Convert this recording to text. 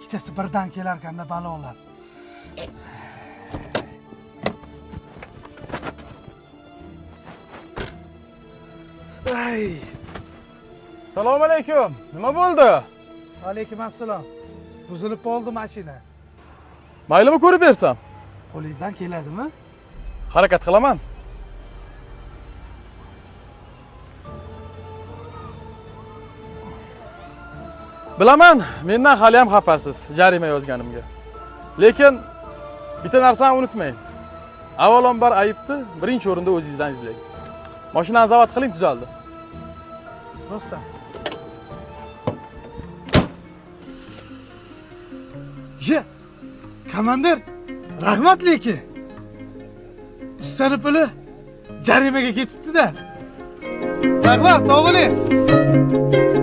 ikkitasi birdan kelarkanda balolar. Ay. Assalomu alaykum. Nima bo'ldi? Alaykum assalom. Buzilib qoldi mashina. Maylimi ko'rib bersam? Qo'lingizdan keladimi? Harakat qilaman. Bilaman, mendan hali ham xafasiz jarima yozganimga. Lekin bitta narsani unutmang. Avvalambor ayibni birinchi o'rinda o'zingizdan izlang. Mashinani zavod qiling, tuzaldi. Dostum. Ye, komandir, rahmat lekin. Ustani puli jarimaga ketibdi-da. Rahmat, sog' bo'ling.